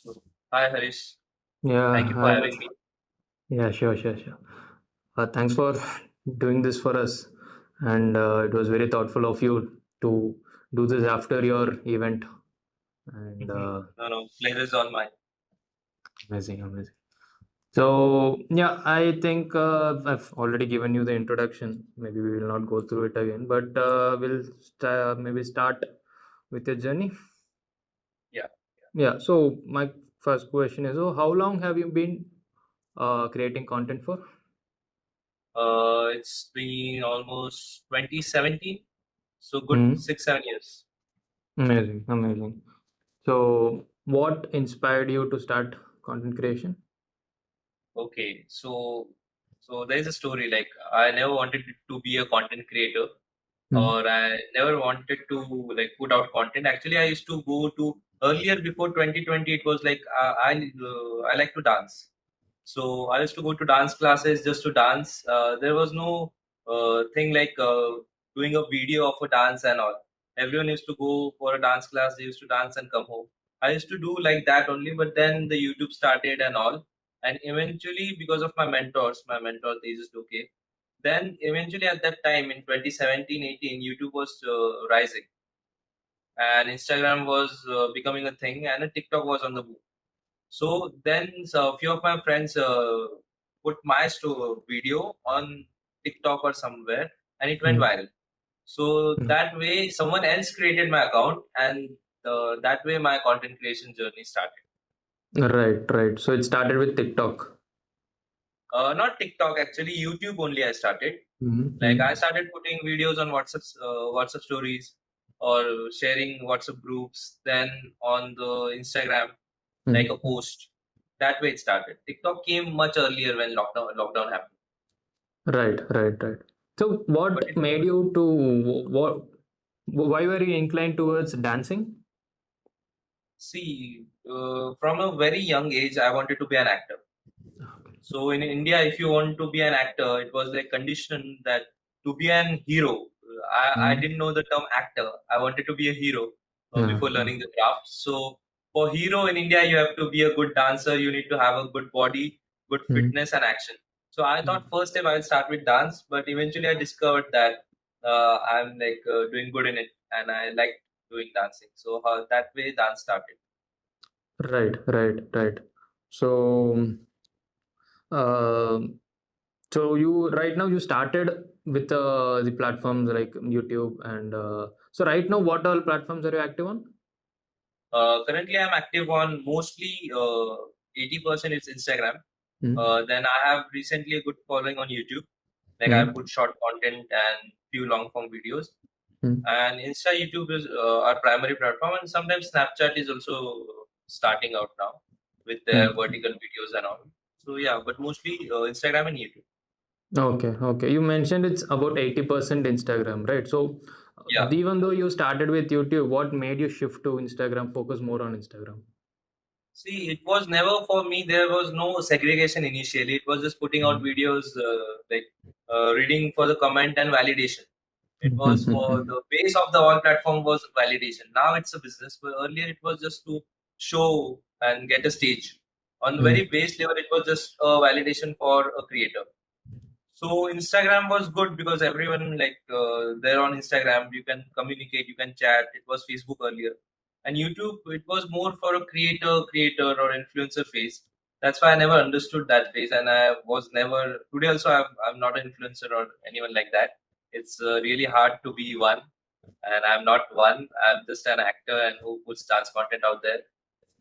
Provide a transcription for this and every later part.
So, hi Harish, Yeah, thank you for hi. having me. Yeah, sure. Thanks for doing this for us. And it was very thoughtful of you to do this after your event. And No, no, pleasure is all mine. amazing. So, yeah, I think I've already given you the introduction. Maybe we will not go through it again, but maybe start with your journey. Yeah, Yeah, so my first question is, how long have you been creating content for? it's been almost 2017, so good Hmm. 6, 7 years. Amazing. So, what inspired you to start content creation? Okay, so there is a story like I never wanted to be a content creator, Mm, or I never wanted to like put out content. Actually, I used to go to earlier before 2020. It was like I like to dance. So I used to go to dance classes just to dance. There was no thing like doing a video of a dance and all. Everyone used to go for a dance class. They used to dance and come home. I used to do like that only. But then the YouTube started and all. And eventually, because of my mentor, they just okay. Then eventually at that time in 2017, 18, YouTube was rising and Instagram was becoming a thing and TikTok was on the boom. So then a few of my friends put my video on TikTok or somewhere and it went mm, viral. So mm. that way someone else created my account and that way my content creation journey started. Right. So it started with TikTok. Not TikTok, actually YouTube only I started. Like I Mm-hmm. started putting videos on WhatsApp stories or sharing WhatsApp groups, then on the Instagram, like a post. That way it started. TikTok came much earlier when lockdown happened. Right. So, But what it made you to what? Why were you inclined towards dancing? see from a very young age I wanted to be an actor. So in India, if you want to be an actor, it was like condition that to be an hero. I Mm. didn't know the term actor. I wanted to be a hero Yeah. before learning the craft. So for hero in India, you have to be a good dancer. You need to have a good body, good Mm. fitness and action. So I thought first time I'll start with dance, but eventually I discovered that I'm like doing good in it, and I like doing dancing. So that way dance started. Right. So, um so you right now you started with the platforms like YouTube and so right now what all platforms are you active on? Currently, I'm active on mostly 80% is Instagram. Mm, Then I have recently a good following on YouTube. Like I mm, put short content and few long form videos. mm, And Insta, YouTube is our primary platform, and sometimes Snapchat is also starting out now with their mm. vertical videos and all. So yeah, but mostly Instagram and YouTube. Okay. You mentioned it's about 80% Instagram, right? So Yeah. even though you started with YouTube, what made you shift to Instagram, focus more on Instagram? See, it was never for me. There was no segregation initially. It was just putting out Mm. videos, like reading for the comment and validation. It was for the base of the all platform was validation. Now it's a business. But earlier it was just to show and get a stage. On the very Mm, base level, it was just a validation for a creator. So Instagram was good because everyone like there on Instagram you can communicate, you can chat. It was Facebook earlier, and YouTube it was more for a creator or influencer phase. That's why I never understood that phase, and I was never today also I'm not an influencer or anyone like that. It's really hard to be one, and I'm not one. I'm just an actor and who puts dance content out there.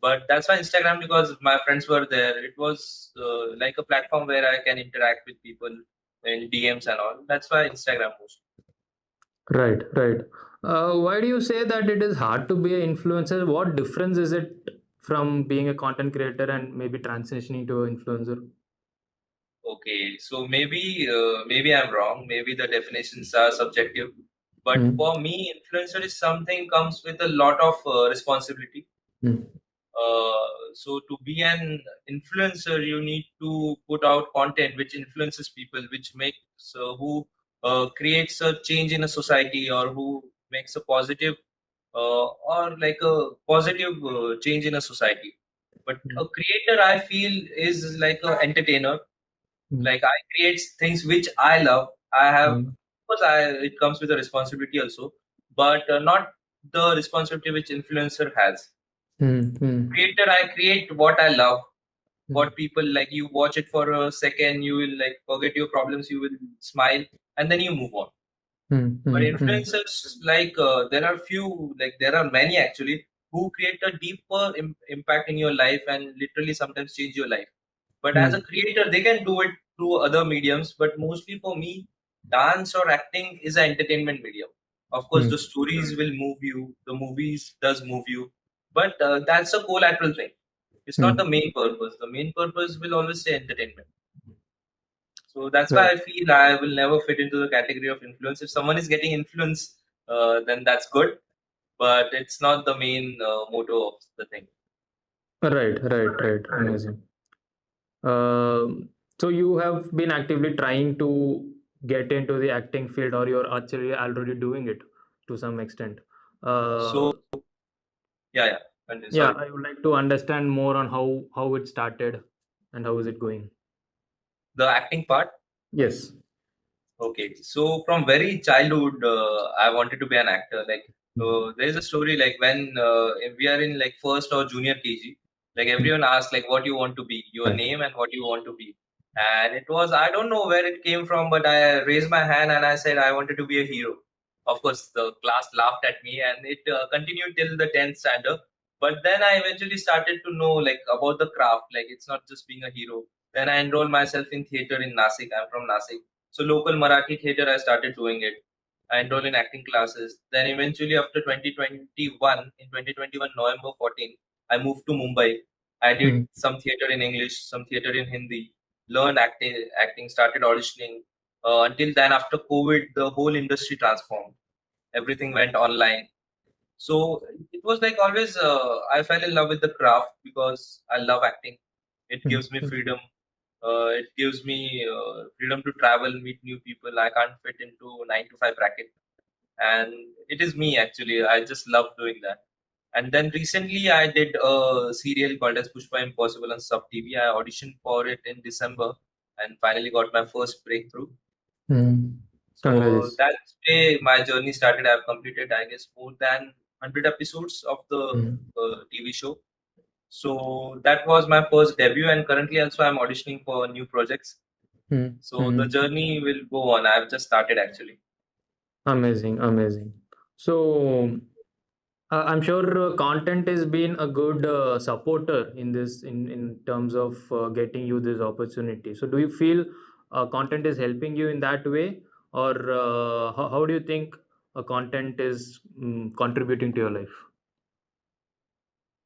But that's why Instagram, because my friends were there. It was like a platform where I can interact with people in DMs and all. That's why Instagram most. right. Why do you say that it is hard to be an influencer? What difference is it from being a content creator and maybe transitioning to an influencer? Okay, so maybe I'm wrong. Maybe the definitions are subjective. But Mm, for me, influencer is something comes with a lot of responsibility. mm, So to be an influencer, you need to put out content which influences people, which makes who creates a change in a society, or who makes a positive or like a positive change in a society. But mm, a creator, I feel, is like an entertainer. mm, Like I create things which I love. I have, mm, of course, I it comes with a responsibility also, but not the responsibility which influencer has. mm, mm, Creator, I create what I love, mm, what people like. You watch it for a second, you will like forget your problems, you will smile, and then you move on. mm, But mm, mm, influencers, like there are few, like there are many actually, who create a deeper impact in your life and literally sometimes change your life. But as a mm, creator, they can do it through other mediums. But mostly for me, dance or acting is an entertainment medium. Of course, the mm, stories will move you, the movies does move you, but that's a collateral thing. It's not the mm. main purpose. The main purpose will always say entertainment. So that's why Right. I feel I will never fit into the category of influence. If someone is getting influence, then that's good, but it's not the main motto of the thing. Right, right, right. Amazing. So you have been actively trying to get into the acting field, or you're actually already doing it to some extent. So Uh, yeah, yeah. And yeah, sorry. I would like to understand more on how it started and how is it going. The acting part. Yes. Okay, so from very childhood, I wanted to be an actor. Like, there's a story like when if we are in like first or junior KG, like everyone asks like what you want to be, your name and what you want to be. And it was I don't know where it came from, but I raised my hand and I said I wanted to be a hero. Of course, the class laughed at me, and it continued till the 10th standard. But then I eventually started to know like about the craft. Like it's not just being a hero. Then I enrolled myself in theater in Nasik. I'm from Nasik, so local Marathi theater, I started doing it. I enrolled in acting classes. Then eventually after 2021, in 2021 November 14, I moved to Mumbai. I did Mm, some theater in English, some theater in Hindi, learned acting, started auditioning. Until then, after COVID, the whole industry transformed. Everything went online. So it was like always, I fell in love with the craft because I love acting. It mm, gives me mm, freedom. It gives me freedom to travel, meet new people. I can't fit into 9 to 5 bracket, and it is me actually. I just love doing that. And then recently, I did a serial called as Pushpa Impossible on Sub TV. I auditioned for it in December, and finally got my first breakthrough. mm. So Congrats. that's where my journey started. I've completed, I guess, more than 100 episodes of the Mm, TV show. So that was my first debut, and currently also I'm auditioning for new projects. mm, So the mm. journey will go on. I've just started actually. Amazing, amazing. So I'm sure content has been a good supporter in this in terms of getting you this opportunity. So do you feel content is helping you in that way, or how do you think content is contributing to your life?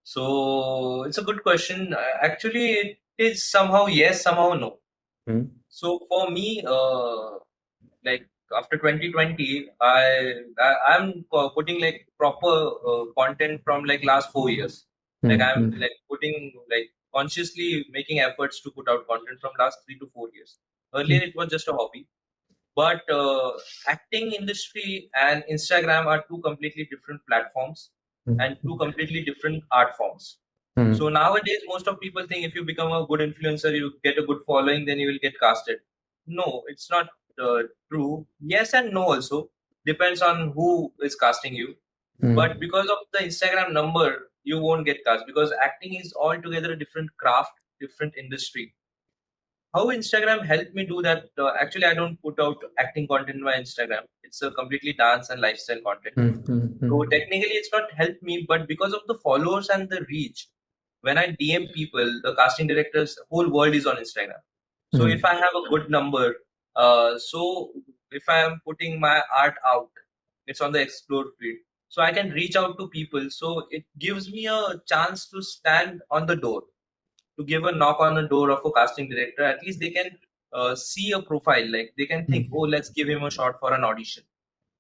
So it's a good question. Actually, it is somehow yes, somehow no. Mm, So for me, like after 2020, I'm putting like proper content from like last 4 years. Like mm, I'm mm, like putting like consciously making efforts to put out content from last 3 to 4 years. Earlier, mm, it was just a hobby, but acting industry and Instagram are two completely different platforms and two mm, completely different art forms. So mm, nowadays, most of people think if you become a good influencer, you get a good following, then you will get casted. No, it's not true. Yes and no also depends on who is casting you. But mm, because of the Instagram number, you won't get cast because acting is altogether a different craft, different industry. How Instagram helped me do that? Actually, I don't put out acting content on my Instagram. It's a completely dance and lifestyle content. mm, mm, So mm, technically, it's not helped me, but because of the followers and the reach, when I DM people, the casting directors, whole world is on Instagram. So if mm, I have a good number, so if I am putting my art out, it's on the explore feed. So I can reach out to people. So it gives me a chance to stand on the door, to give a knock on the door of a casting director. At least they can see a profile, like they can think, oh, mm, let's give him a shot for an audition.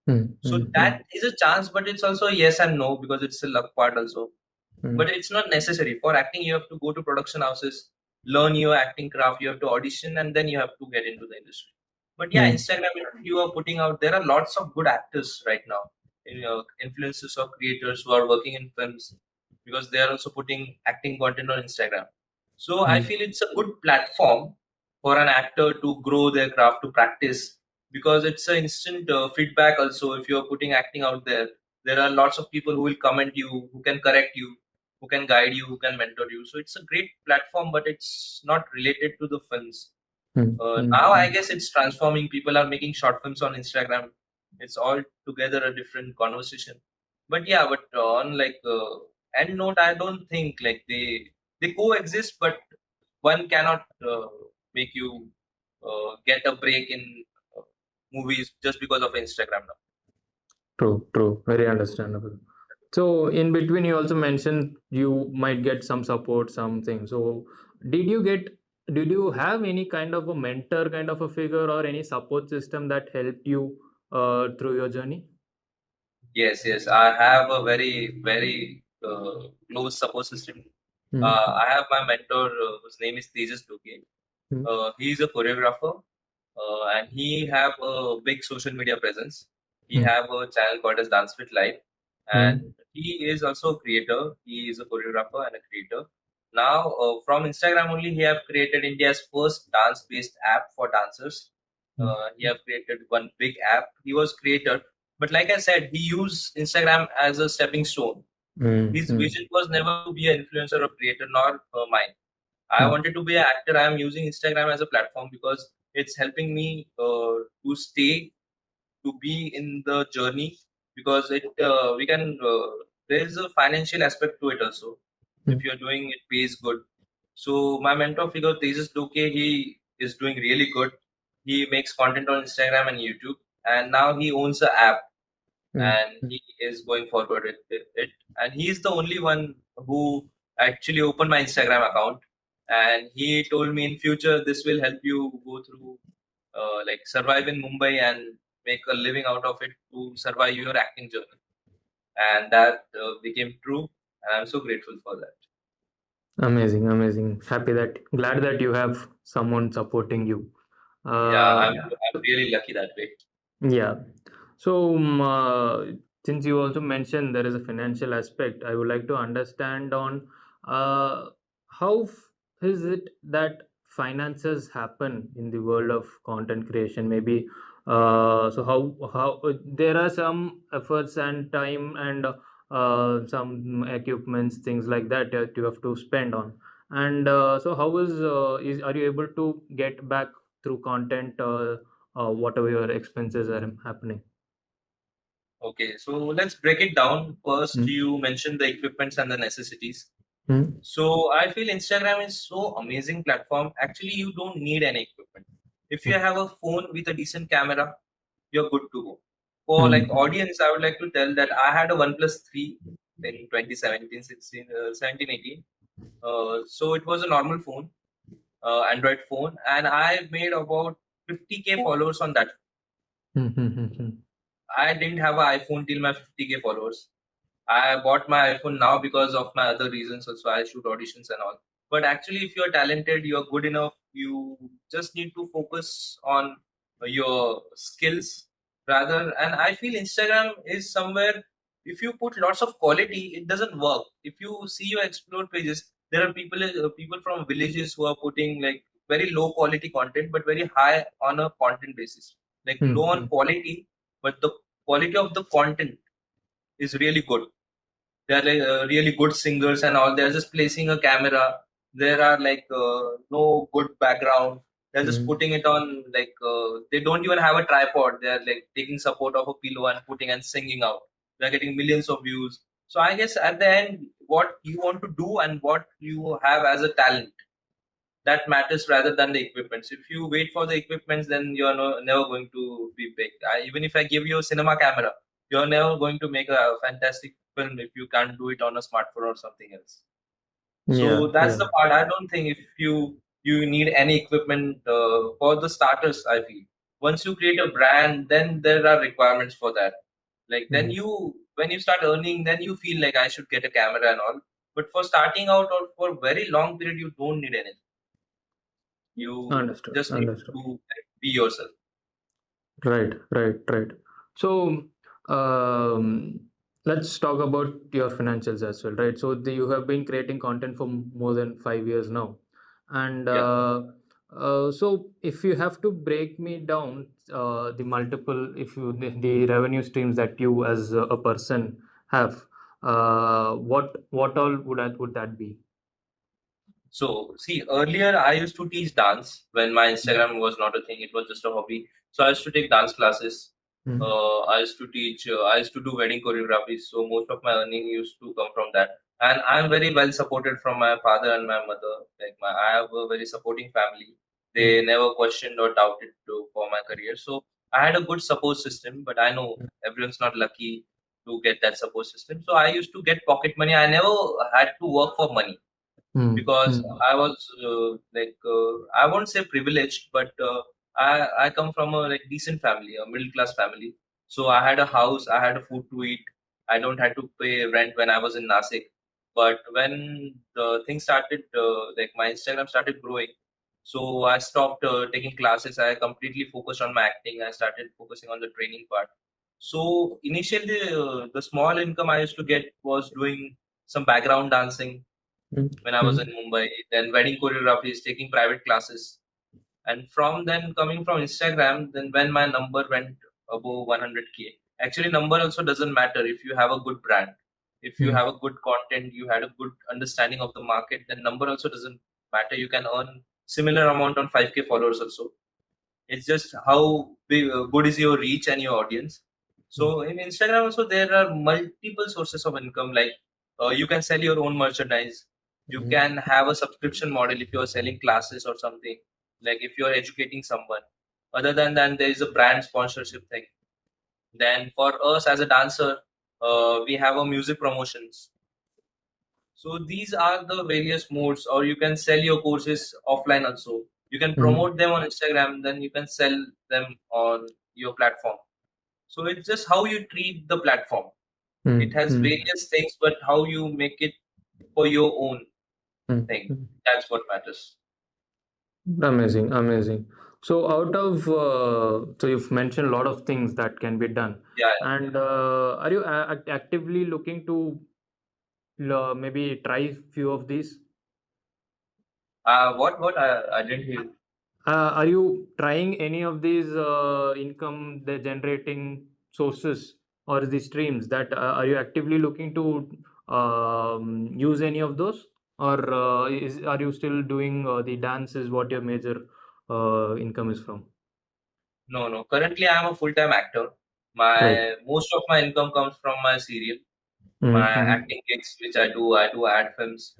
mm, So that is a chance, but it's also a yes and no because it's a luck part also. But mm, it's not necessary. For acting, you have to go to production houses, learn your acting craft, you have to audition, and then you have to get into the industry. But yeah, mm, Instagram, if you are putting out, there are lots of good actors right now, influencers or creators who are working in films. because they are also putting acting content on Instagram. So I Mm. feel it's a good platform for an actor to grow their craft, to practice, because it's an instant feedback. Also, if you're putting acting out there, there are lots of people who will comment you, who can correct you, who can guide you, who can mentor you. So it's a great platform, but it's not related to the films. Mm. Now I Mm. guess it's transforming. People are making short films on Instagram. It's all together a different conversation. But yeah, but on like end note, I don't think like they coexist, but one cannot make you get a break in uh, movies just because of Instagram now. True, true. Very understandable. So in between, you also mentioned you might get some support, something. So did you get, did you have any kind of a mentor, kind of a figure, or any support system that helped you through your journey? Yes, yes, I have a very close support system. Mm. I have my mentor whose name is Tejas Duke. Mm. He's a choreographer, and he have a big social media presence. He Mm. have a channel called as Dance Fit Live, and Mm. he is also a creator. He is a choreographer and a creator. Now, from Instagram only, he have created India's first dance-based app for dancers. Mm. He have created one big app. He was creator, but like I said, he used Instagram as a stepping stone. Mm. His Mm. vision was never to be an influencer or creator, nor mine. I Mm. wanted to be an actor. I am using Instagram as a platform because it's helping me to stay, to be in the journey, because it we can there is a financial aspect to it also. If Mm. you're doing it, pays good. So my mentor figure Tejas Doke, he is doing really good. He makes content on Instagram and YouTube, and now he owns the app, Mm. and he is going forward with it. And he is the only one who actually opened my Instagram account. And he told me in future this will help you go through like survive in Mumbai and make a living out of it to survive your acting journey. And that became true. And I'm so grateful for that. Amazing, amazing. Happy that, glad that you have someone supporting you. Yeah, Uh, I'm really lucky that way. yeah. So, since you also mentioned there is a financial aspect, I would like to understand on how is it that finances happen in the world of content creation? Maybe, so how there are some efforts and time and some equipments, things like that that you have to spend on. And so, how is are you able to get back through content? Whatever your expenses are happening. Okay, so let's break it down. First, Mm. you mentioned the equipments and the necessities. Mm. So I feel Instagram is so amazing platform. Actually, you don't need any equipment. If you Mm. have a phone with a decent camera, you're good to go. For like Mm. audience, I would like to tell that I had a OnePlus 3 in 2017, 16, 17, 18. So it was a normal phone, Android phone, and I made about 50K followers on that. Mm. Mm. I didn't have an iPhone till my 50K followers. I bought my iPhone now because of my other reasons. Also, I shoot auditions and all. But actually, if you're talented, you're good enough. You just need to focus on your skills rather. And I feel Instagram is somewhere. If you put lots of quality, it doesn't work. If you see your explore pages, there are people from villages who are putting like very low quality content, but very high on a content basis. Like low Mm. on Mm. quality, but the quality of the content is really good. They are like really good singers and all. They're just placing a camera. There are like no good background. They're just Mm. putting it on like they don't even have a tripod. They are like taking support of a pillow and putting and singing out. They're getting millions of views. So I guess at the end, what you want to do and what you have as a talent, that matters rather than the equipments. If you wait for the equipments, then you're never going to be big. Even if I give you a cinema camera, you're never going to make a fantastic film if you can't do it on a smartphone or something else. Yeah, So that's yeah. the part. I don't think if you need any equipment for the starters. I feel once you create a brand, then there are requirements for that. Like then Mm. you when you start earning, then you feel like I should get a camera and all. But for starting out or for a very long period, you don't need anything. You Understood, just need understood. to like, be yourself. Right, right, right. So, um, let's talk about your financials as well, right? So you have been creating content for more than 5 years now, and Yeah. so if you have to break me down the multiple, if you the revenue streams that you as a person have, what all would that be? So, see, earlier I used to teach dance when my Instagram was not a thing, it was just a hobby. So, I used to take dance classes. Mm, I used to teach, I used to do wedding choreography. So, most of my earning used to come from that. And I'm very well supported from my father and my mother. I have a very supporting family. They mm, never questioned or doubted for my career. So, I had a good support system, but I know everyone's not lucky to get that support system. So, I used to get pocket money. I never had to work for money mm, because mm, I was I won't say privileged, but I come from a like decent family, a middle class family. So I had a house, I had a food to eat. I don't had to pay rent when I was in Nasik. But when the thing started, like my Instagram started growing, so I stopped taking classes. I completely focused on my acting. I started focusing on the training part. So initially, the small income I used to get was doing some background dancing mm, when I was in mm, Mumbai, then wedding choreographies, taking private classes. And from then coming from Instagram, then when my number went above 100K, actually number also doesn't matter if you have a good brand. If you mm, have a good content, you had a good understanding of the market, then number also doesn't matter. You can earn similar amount on 5K followers also. It's just how good is your reach and your audience. mm, So in Instagram also there are multiple sources of income. Like you can sell your own merchandise. You mm, can have a subscription model if you are selling classes or something. Like if you are educating someone. Other than that, there is a brand sponsorship thing. Then for us as a dancer, we have a music promotions. So these are the various modes, or you can sell your courses offline also. You can mm, promote them on Instagram, then you can sell them on your platform. So it's just how you treat the platform. It mm, has mm, various things, but how you make it for your own mm, thing. mm. That's what matters. Amazing, amazing. So out of so you've mentioned a lot of things that can be done, Yeah. and are you actively looking to maybe try few of these? What? What? I didn't hear. Are you trying any of these income the generating sources or the streams that are you actively looking to use any of those, or are you still doing the dance is what your major income is from? No, no. Currently, I am a full-time actor. Right. My most of my income comes from my serial, my Mm-hmm. acting gigs, which I do. I do ad films.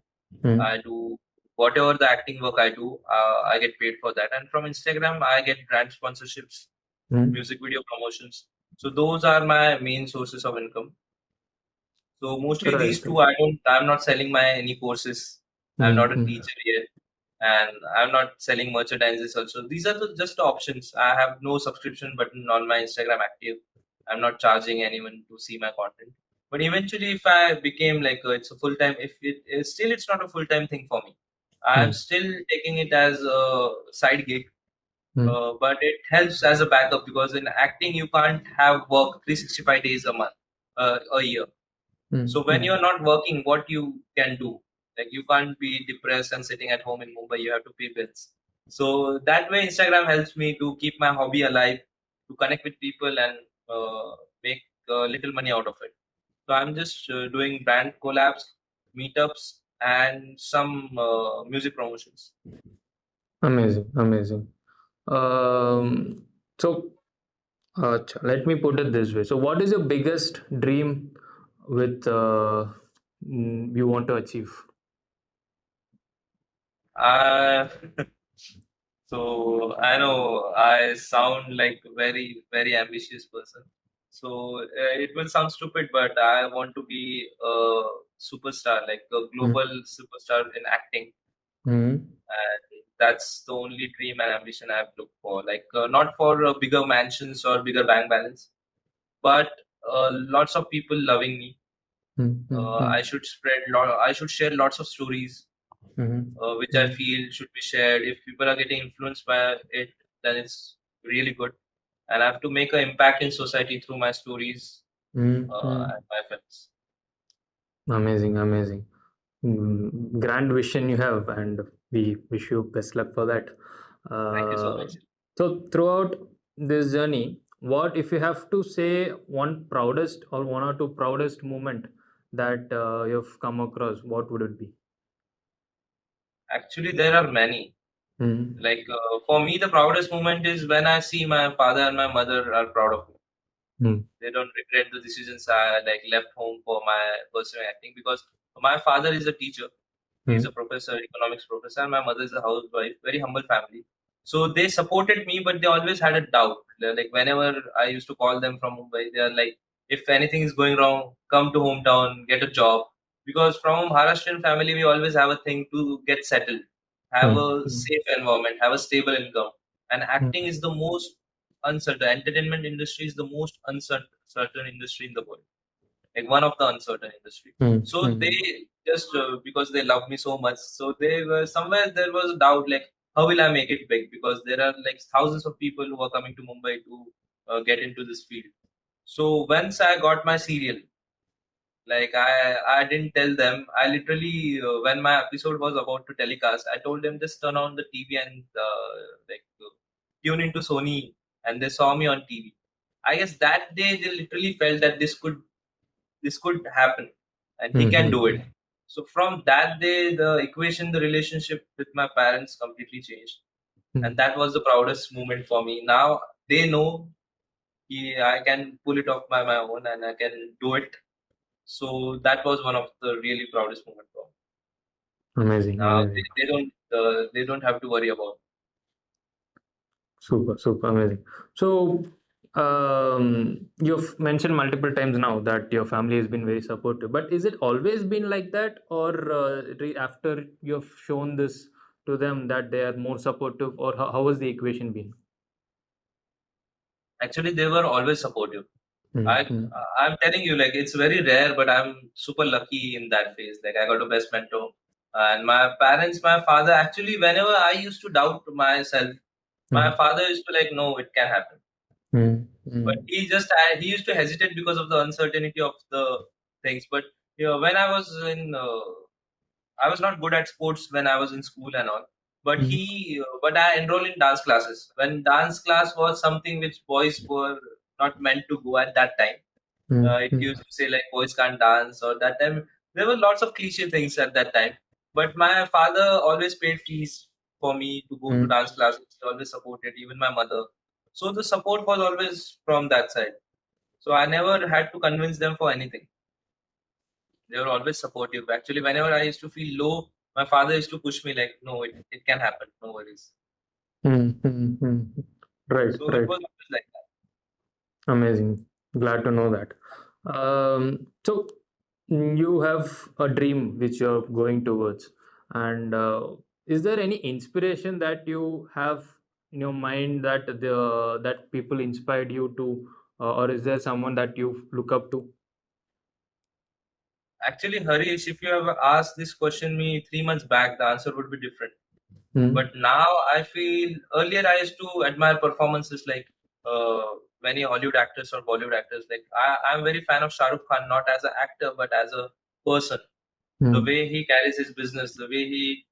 I do whatever the acting work I do. I get paid for that, and from Instagram, I get brand sponsorships, Mm-hmm. music video promotions. So those are my main sources of income. So mostly Right. these two, I don't. I'm not selling my any courses. I'm not a Mm-hmm. teacher yet, and I'm not selling merchandises also. These are just the options. I have no subscription button on my Instagram active. I'm not charging anyone to see my content. But eventually, if I became like it's a full time, if it is still it's not a full time thing for me. I'm still taking it as a side gig, but it helps as a backup because in acting you can't have work 365 days a month, a year. So when Mm-hmm. you're not working, what you can do? Like you can't be depressed and sitting at home in Mumbai. You have to pay bills. So that way, Instagram helps me to keep my hobby alive, to connect with people and make little money out of it. So I'm just doing brand collabs, meetups, and some music promotions. Amazing, amazing. So let me put it this way. So, what is your biggest dream with you want to achieve? Uh, So I know I sound like a very, very ambitious person. So it will sound stupid, but I want to be a superstar, like a global superstar in acting. Mm-hmm. And that's the only dream and ambition I've looked for. Like not for bigger mansions or bigger bank balance, but lots of people loving me. Mm-hmm. I should I should share lots of stories which I Mm-hmm. feel should be shared. If people are getting influenced by it, then it's really good. And I have to make an impact in society through my stories. Mm-hmm. and my friends. Amazing, amazing. Grand vision you have, and we wish you best luck for that. Thank you so Uh, much. so, throughout this journey, what if you have to say one proudest or one or two proudest moment that you've come across? What would it be? Actually, there are many. Mm, Like for me, the proudest moment is when I see my father and my mother are proud of me. mm, They don't regret the decisions I like left home for my pursuing acting, because my father is a teacher. He's a mm, professor, economics professor, and my mother is a housewife. Very humble family. So they supported me, but they always had a doubt. They're like whenever I used to call them from Mumbai, they are like, if anything is going wrong, come to hometown, get a job. Because from Maharashtrian family, we always have a thing to get settled, have mm, a mm, safe environment, have a stable income. And acting mm, is the most uncertain. Entertainment industry is the most uncertain industry in the world, like one of the uncertain industry. mm, So they mm, just because they love me so much, so they were somewhere there was a doubt like how will I make it big, because there are like thousands of people who are coming to Mumbai to get into this field. So once I got my serial, like I didn't tell them. I literally when my episode was about to telecast, I told them just turn on the TV and tune into Sony, and they saw me on TV. I guess that day they literally felt that this could happen and he mm, can do mm, it. So from that day, the equation, the relationship with my parents completely changed. And mm. that was the proudest moment for me. Now they know I can pull it off by my own and I can do it. So that was one of the really proudest moment for me. Amazing, Now amazing. they don't have to worry about. Super, super amazing. So, you've mentioned multiple times now that your family has been very supportive, but is it always been like that, or after you've shown this to them that they are more supportive, or how has the equation been? Actually, they were always supportive. I Mm-hmm. I'm telling you, like it's very rare, but I'm super lucky in that phase. Like I got a best mentor, and my parents, my father. Actually, whenever I used to doubt myself, my father used to like, no, it can happen. But Mm-hmm. he used to hesitate because of the uncertainty of the things. But when I was not good at sports when I was in school and all. But I enrolled in dance classes. When dance class was something which boys were not meant to go at that time. It Mm-hmm. used to say like boys can't dance, or that time there were lots of cliche things at that time. But my father always paid fees for me to go to dance classes. He always supported, even my mother. So the support was always from that side. So I never had to convince them for anything. They were always supportive. Actually, whenever I used to feel low, my father used to push me like, no, it can happen. No worries. Mm-hmm. Right, So it right. was always like that. Amazing. Glad to know that. So you have a dream which you're going towards, and is there any inspiration that you have in your mind that people inspired you to, or is there someone that you look up to? Actually, Harish, if you have asked this question me 3 months back, the answer would be different. But Mm, now I feel earlier I used to admire performances like many Hollywood actors or Bollywood actors. Like I'm very fan of Shah Rukh Khan, not as an actor but as a person. The mm, way he carries his business, the way he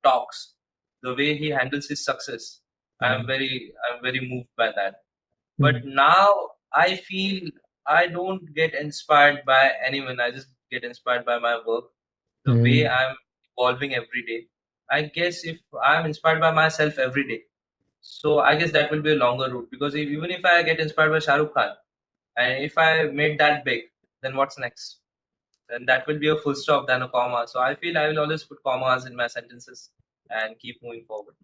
talks, the way he handles his success. mm, I'm very moved by that. But mm, now I feel I don't get inspired by anyone. I just get inspired by my work, the way mm. I'm evolving every day. I guess if I'm inspired by myself every day, so I guess that will be a longer route, because even if I get inspired by Shah Rukh Khan, and if I made that big, then what's next? Then that will be a full stop than a comma. So I feel I will always put commas in my sentences and keep moving forward.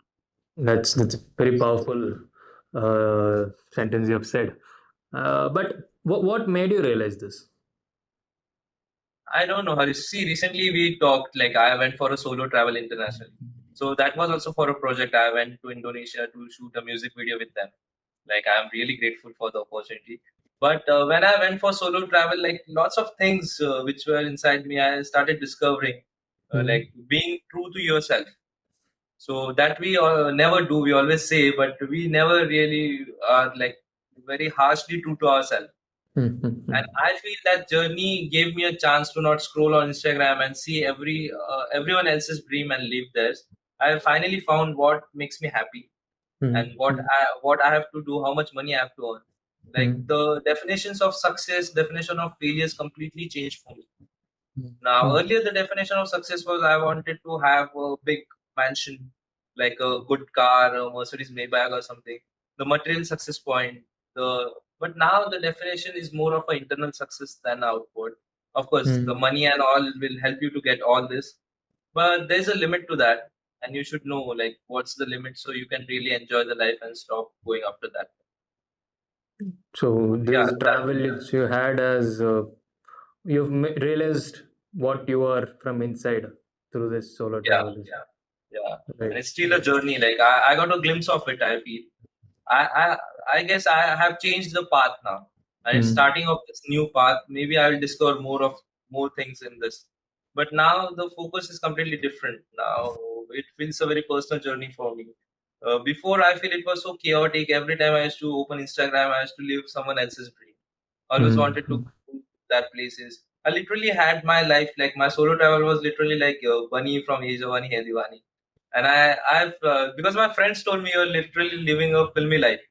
That's a very powerful sentence you have said. But what made you realize this? I don't know, Harish. See, recently we talked, like I went for a solo travel internationally. So that was also for a project. I went to Indonesia to shoot a music video with them. Like I'm really grateful for the opportunity. But when I went for solo travel, like lots of things which were inside me, I started discovering, Mm, like being true to yourself. So that we never do. We always say, but we never really are like very harshly true to ourselves. And I feel that journey gave me a chance to not scroll on Instagram and see everyone else's dream and live theirs. I finally found what makes me happy, and what I have to do, how much money I have to earn. Like the definitions of success, definition of failures completely changed for me. Now, earlier the definition of success was I wanted to have a big mansion, like a good car, a Mercedes Maybach or something. The material success point. But now the definition is more of an internal success than outward. Of course, the money and all will help you to get all this, but there's a limit to that, and you should know like what's the limit so you can really enjoy the life and stop going after that. So Yeah, this travel which you had as you've realized what you are from inside through this solo yeah, travel. yeah. Right, And it's still a right. journey. Like I got a glimpse of it. I feel I guess I have changed the path now, and it's Mm, starting of this new path. Maybe I will discover more things in this, but now the focus is completely different. Now it feels a very personal journey for me. Before I feel it was so chaotic. Every time I used to open Instagram, I used to live someone else's dream. Always wanted to mm, go to that places. I literally had my life like my solo travel was literally like Bunny from Ye Jawani Hai Diwani, and I've because my friends told me you're literally living a filmy life,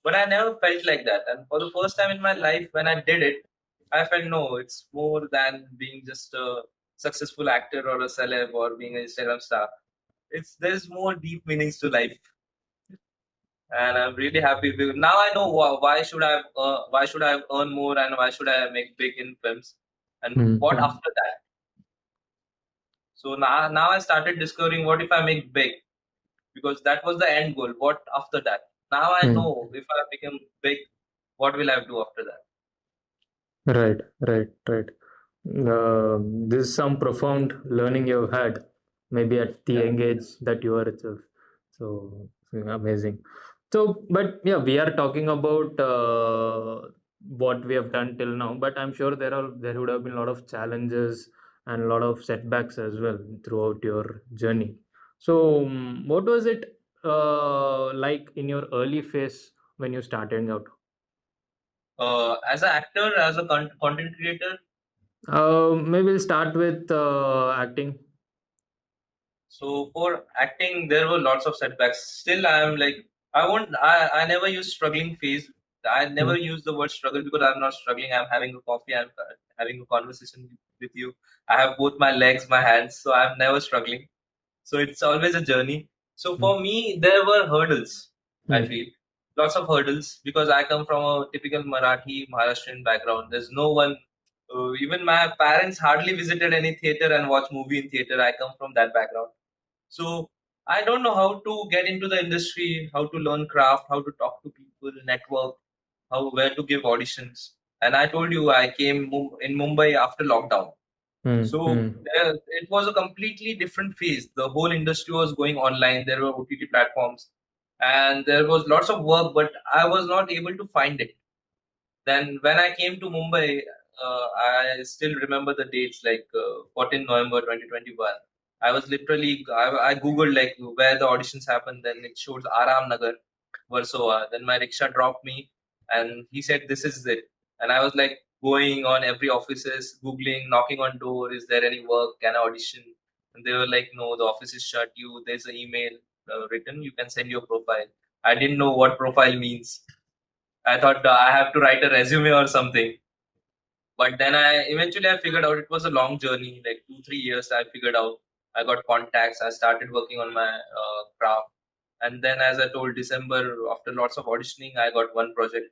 but I never felt like that. And for the first time in my life, when I did it, I felt no, it's more than being just a successful actor or a celeb or being an Instagram star. It's there's more deep meanings to life, and I'm really happy because now I know why should I earn more and why should I make big in films, and what mm. after that. So now I started discovering what if I make big, because that was the end goal. What after that? Now I Mm. know if I become big, what will I do after that? Right, right, right. This is some profound learning you've had, maybe at the Yeah. young age that you are itself. So amazing. So, but yeah, we are talking about what we have done till now, but I'm sure there would have been a lot of challenges and a lot of setbacks as well throughout your journey. So, what was it like in your early phase when you started out? As an actor, as a content creator, Maybe we'll start with acting. so for acting, there were lots of setbacks. Still, I am like, I never use struggling phase. I never Mm, use the word struggle because I'm not struggling. I'm having a coffee. I'm having a conversation with you. I have both my legs, my hands, so I'm never struggling. So it's always a journey. So mm, for me, there were hurdles. I mm, feel lots of hurdles because I come from a typical Marathi Maharashtrian background. There's no one. Even my parents hardly visited any theater and watch movie in theater. I come from that background, so I don't know how to get into the industry, how to learn craft, how to talk to people, network, how where to give auditions. And I told you I came in Mumbai after lockdown. mm, So mm, it was a completely different phase. The whole industry was going online. There were OTT platforms, and there was lots of work, but I was not able to find it. Then when I came to Mumbai, I still remember the dates like 14 November 2021. I was literally I googled like where the auditions happened. Then it showed Aram Nagar, Warsaw. Then my rickshaw dropped me, and he said this is it. And I was like going on every offices, googling, knocking on door. Is there any work? Can I audition? And they were like, no, the office is shut. There's an email written. You can send your profile. I didn't know what profile means. I thought I have to write a resume or something. But then I figured out it was a long journey, like 2 3 years. I figured out. I got contacts. I started working on my craft, and then as I told, December after lots of auditioning, I got one project.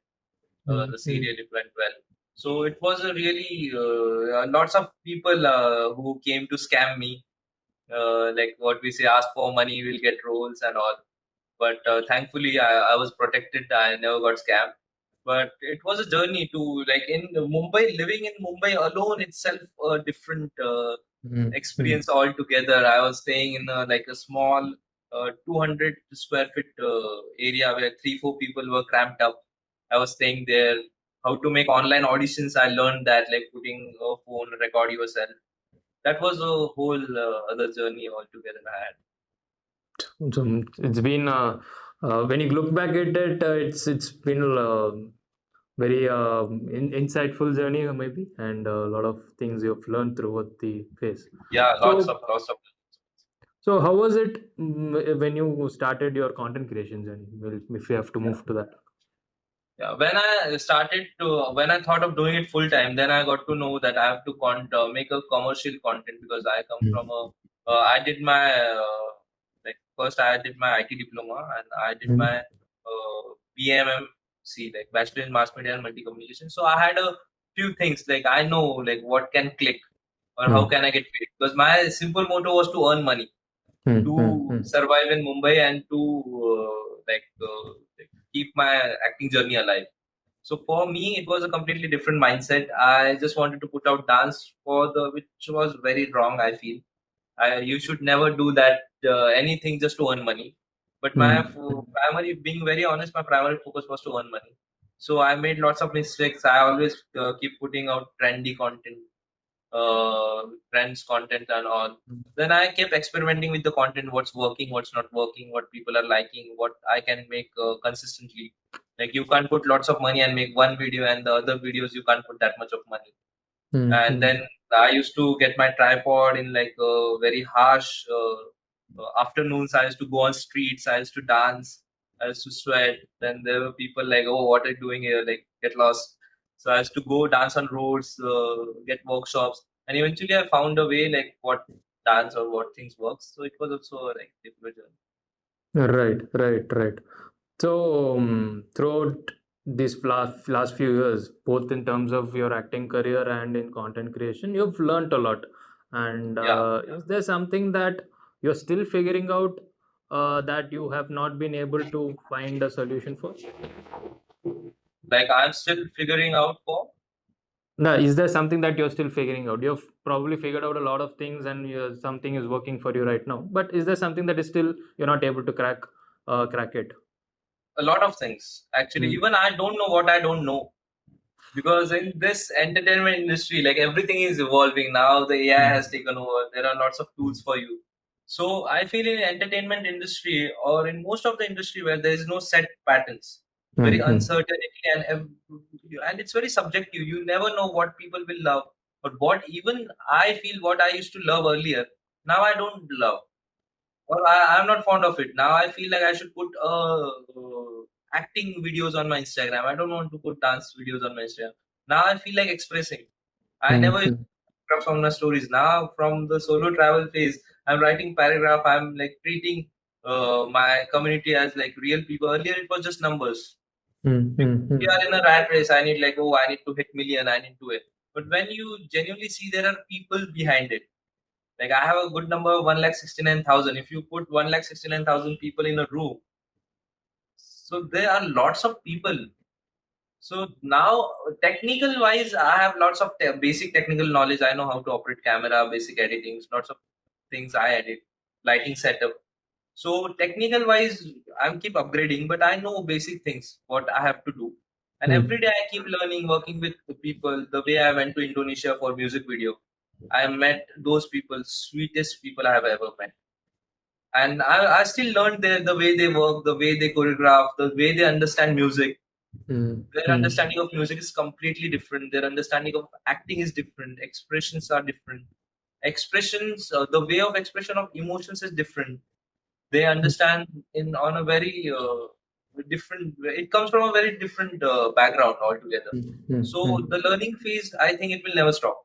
mm, The mm, serial it went well. So it was a really lots of people who came to scam me, like what we say, ask for money, we'll get roles and all. But thankfully, I was protected. I never got scammed. But it was a journey to like in Mumbai, living in Mumbai alone itself, a different mm, mm, experience altogether. I was staying in like a small 200 square feet area where 3 4 people were cramped up. I was staying there. How to make online auditions, I learned that, like putting a phone, record yourself. That was a whole other journey altogether I had. So it's been when you look back at it, it's been very insightful journey, maybe, and a lot of things you've learned throughout the phase. Yeah, So, lots of. so how was it when you started your content creation journey? Well, if you have to Yeah. move to that. Yeah, when I thought of doing it full time, then I got to know that I have to make a commercial content because I come from a, I did my, like first I did my IT diploma and I did my Mm-hmm. BMMC, like Bachelor in Mass Media and Multi Communication. So I had a few things like I know like what can click or how can I get paid because my simple motto was to earn money, to Mm-hmm. survive in Mumbai and to like keep my acting journey alive. So for me, it was a completely different mindset. I just wanted to put out dance for the which was very wrong. I feel you should never do that anything just to earn money. But my primary, being very honest, my primary focus was to earn money. So I made lots of mistakes. I always keep putting out trendy content, trends content and all. Then I kept experimenting with the content, what's working, what's not working, what people are liking, what I can make consistently. Like you can't put lots of money and make one video, and the other videos you can't put that much of money. And then Mm-hmm. I used to get my tripod in like very harsh afternoons. I used to go on streets. I used to dance. I used to sweat. Then there were people like, "Oh, what are you doing here? Like, get lost." So I used to go dance on roads, get workshops, and eventually I found a way like what dance or what things works. So it was also like difficult journey. Right, right, right. So, throughout these last few years, both in terms of your acting career and in content creation, you've learned a lot. And Yeah, is there something that you're still figuring out that you have not been able to find a solution for? like I'm still figuring out for. No, is there something that you're still figuring out? You've probably figured out a lot of things, and something is working for you right now. But is there something that is still you're not able to crack it? A lot of things actually. Mm, Even I don't know what I don't know because in this entertainment industry, like everything is evolving now. The AI has mm, taken over. There are lots of tools for you. So I feel in entertainment industry or in most of the industry where there is no set patterns, very mm, mm, uncertainty and it's very subjective. You never know what people will love, but what even I feel what I used to love earlier, now I don't love. Well, I'm not fond of it. Now I feel like I should put acting videos on my Instagram. I don't want to put dance videos on my Instagram. Now I feel like expressing. I mm, never used mm, to paragraphs on my stories. Now from the solo travel phase, I'm writing paragraph. I'm like treating my community as like real people. Earlier it was just numbers. mm, Because mm, we mm, are in a rat race. I need like, oh, I need to hit million. I need to it. But when you genuinely see there are people behind it, like I have a good number, 1,69,000. If you put 1,69,000 people in a room, so there are lots of people. So now, technical wise, I have lots of basic technical knowledge. I know how to operate camera, basic editing, lots of things I edit, lighting setup. So technical wise, I'm keep upgrading, but I know basic things what I have to do. And every mm, day I keep learning, working with the people. The way I went to Indonesia for music video, I met those people, sweetest people I have ever met. And I still learned the way they work, the way they choreograph, the way they understand music. mm, Their mm, understanding of music is completely different. Their understanding of acting is different. Expressions are different. Expressions, the way of expression of emotions is different. They understand in on a very different. It comes from a very different background altogether. mm, mm, So the mm, learning phase, I think it will never stop.